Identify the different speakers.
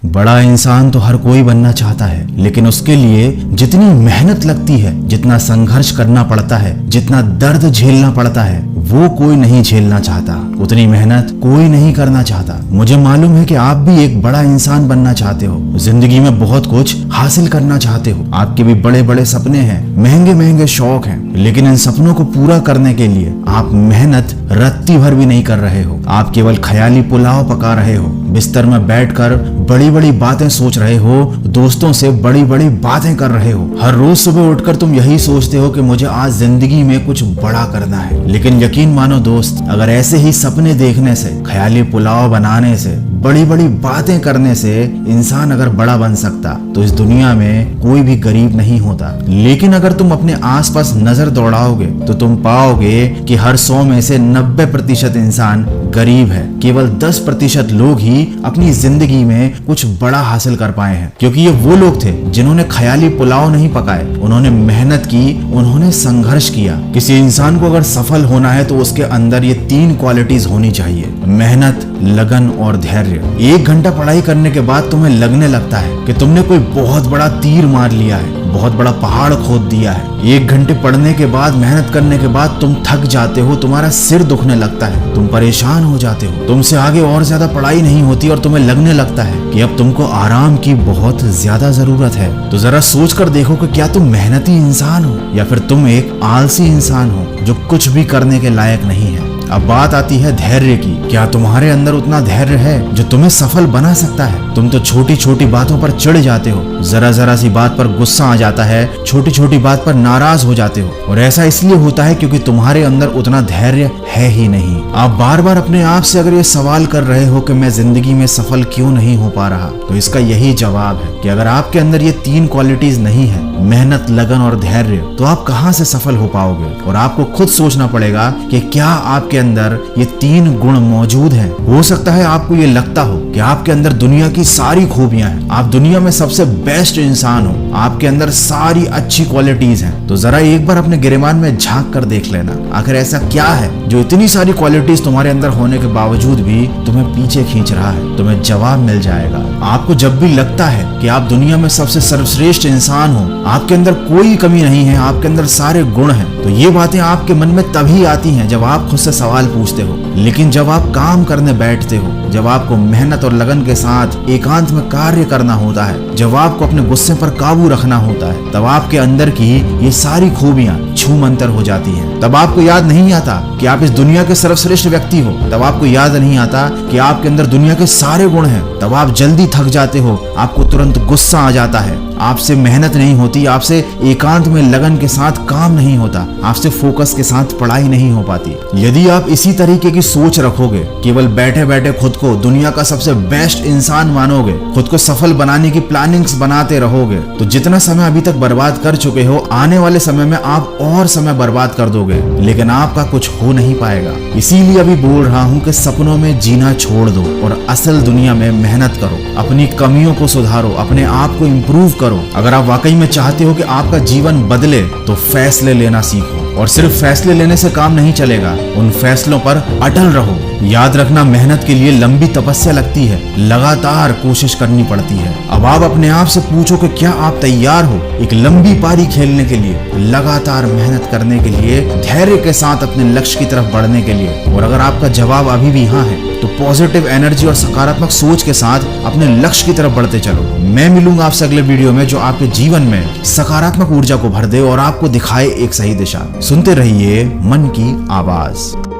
Speaker 1: बड़ा इंसान तो हर कोई बनना चाहता है, लेकिन उसके लिए जितनी मेहनत लगती है, जितना संघर्ष करना पड़ता है, जितना दर्द झेलना पड़ता है, वो कोई नहीं झेलना चाहता। उतनी मेहनत कोई नहीं करना चाहता। मुझे मालूम है कि आप भी एक बड़ा इंसान बनना चाहते हो, जिंदगी में बहुत कुछ हासिल करना चाहते हो। आपके भी बड़े बड़े सपने हैं, महंगे महंगे शौक हैं, लेकिन इन सपनों को पूरा करने के लिए आप मेहनत रत्ती भर भी नहीं कर रहे हो। आप केवल ख्याली पुलाव पका रहे हो, बिस्तर में बैठकर बड़ी बड़ी बातें सोच रहे हो, दोस्तों से बड़ी बड़ी बातें कर रहे हो। हर रोज सुबह उठकर तुम यही सोचते हो कि मुझे आज जिंदगी में कुछ बड़ा करना है। लेकिन यकीन मानो दोस्त, अगर ऐसे ही सपने देखने से, ख्याली पुलाव बनाने से, बड़ी बड़ी बातें करने से इंसान अगर बड़ा बन सकता, तो इस दुनिया में कोई भी गरीब नहीं होता। लेकिन अगर तुम अपने आसपास नजर दौड़ाओगे तो तुम पाओगे कि हर 100 में से 90% इंसान गरीब है। केवल 10% लोग ही अपनी जिंदगी में कुछ बड़ा हासिल कर पाए हैं, क्योंकि ये वो लोग थे जिन्होंने ख्याली पुलाव नहीं पकाए, उन्होंने मेहनत की, उन्होंने संघर्ष किया। किसी इंसान को अगर सफल होना है तो उसके अंदर ये 3 क्वालिटीज होनी चाहिए: मेहनत, लगन और धैर्य। 1 घंटा पढ़ाई करने के बाद तुम्हें लगने लगता है कि तुमने कोई बहुत बड़ा तीर मार लिया है, बहुत बड़ा पहाड़ खोद दिया है। 1 घंटे पढ़ने के बाद, मेहनत करने के बाद तुम थक जाते हो, तुम्हारा सिर दुखने लगता है, तुम परेशान हो जाते हो, तुमसे आगे और ज्यादा पढ़ाई नहीं होती और तुम्हें लगने लगता है कि अब तुमको आराम की बहुत ज्यादा जरूरत है। तो जरा सोच कर देखो कि क्या तुम मेहनती इंसान हो या फिर तुम एक आलसी इंसान हो जो कुछ भी करने के लायक नहीं है। अब बात आती है धैर्य की। क्या तुम्हारे अंदर उतना धैर्य है जो तुम्हें सफल बना सकता है? तुम तो छोटी छोटी बातों पर चिढ़ जाते हो, जरा जरा सी बात पर गुस्सा आ जाता है, छोटी छोटी बात पर नाराज हो जाते हो, और ऐसा इसलिए होता है क्योंकि तुम्हारे अंदर उतना धैर्य है ही नहीं। आप बार बार अपने आप से अगर ये सवाल कर रहे हो कि मैं जिंदगी में सफल क्यों नहीं हो पा रहा, तो इसका यही जवाब है कि अगर आपके अंदर ये 3 क्वालिटीज नहीं है, मेहनत, लगन और धैर्य, तो आप कहां से सफल हो पाओगे? और आपको खुद सोचना पड़ेगा कि क्या आपके अंदर ये 3 गुण मौजूद हैं। हो सकता है आपको ये लगता हो कि आपके अंदर दुनिया की सारी खूबियां हैं, आप दुनिया में सबसे बेस्ट इंसान हो, आपके अंदर सारी अच्छी क्वालिटीज हैं। तो जरा एक बार अपने गिरेबान में झांक कर देख लेना, आखिर ऐसा क्या है जो इतनी सारी क्वालिटीज तुम्हारे अंदर होने के बावजूद भी तुम्हें पीछे खींच रहा है? तुम्हें जवाब मिल जाएगा। आपको जब भी लगता है कि आप दुनिया में सबसे सर्वश्रेष्ठ इंसान हो, आपके अंदर कोई कमी नहीं है, आपके अंदर सारे गुण हैं, तो ये बातें आपके मन में तभी आती हैं जब आप खुद से सवाल पूछते हो। लेकिन जब आप काम करने बैठते हो, जब आपको मेहनत और लगन के साथ एकांत में कार्य करना होता है, जब आपको अपने गुस्से पर काबू रखना होता है, तब आपके अंदर की ये सारी खूबियां छूमंतर हो जाती हैं। तब आपको याद नहीं आता कि आप इस दुनिया के सर्वश्रेष्ठ व्यक्ति हो, तब आपको याद नहीं आता कि आपके अंदर दुनिया के सारे गुण हैं, तब आप जल्दी थक जाते हो, आपको तुरंत गुस्सा आ जाता है, आपसे मेहनत नहीं होती, आपसे एकांत में लगन के साथ काम नहीं होता, आपसे फोकस के साथ पढ़ाई नहीं हो पाती। यदि आप इसी तरीके की सोच रखोगे, केवल बैठे बैठे खुद को दुनिया का सबसे बेस्ट इंसान मानोगे, खुद को सफल बनाने की प्लानिंग्स बनाते रहोगे, तो जितना समय अभी तक बर्बाद कर चुके हो, आने वाले समय में आप और समय बर्बाद कर दोगे, लेकिन आपका कुछ हो नहीं पाएगा। इसीलिए अभी बोल रहा हूँ कि सपनों में जीना छोड़ दो और असल दुनिया में मेहनत करो, अपनी कमियों को सुधारो, अपने आप को इम्प्रूव करो। अगर आप वाकई में चाहते हो कि आपका जीवन बदले, तो फैसले लेना सीखो, और सिर्फ फैसले लेने से काम नहीं चलेगा, उन फैसलों पर अटल रहो। याद रखना, मेहनत के लिए लंबी तपस्या लगती है, लगातार कोशिश करनी पड़ती है। अब आप अपने आप से पूछो कि क्या आप तैयार हो एक लंबी पारी खेलने के लिए, लगातार मेहनत करने के लिए, धैर्य के साथ अपने लक्ष्य की तरफ बढ़ने के लिए? और अगर आपका जवाब अभी भी हाँ है, तो पॉजिटिव एनर्जी और सकारात्मक सोच के साथ अपने लक्ष्य की तरफ बढ़ते चलो। मैं मिलूंगा आपसे अगले वीडियो में, जो आपके जीवन में सकारात्मक ऊर्जा को भर दे और आपको दिखाए एक सही दिशा। सुनते रहिए मन की आवाज।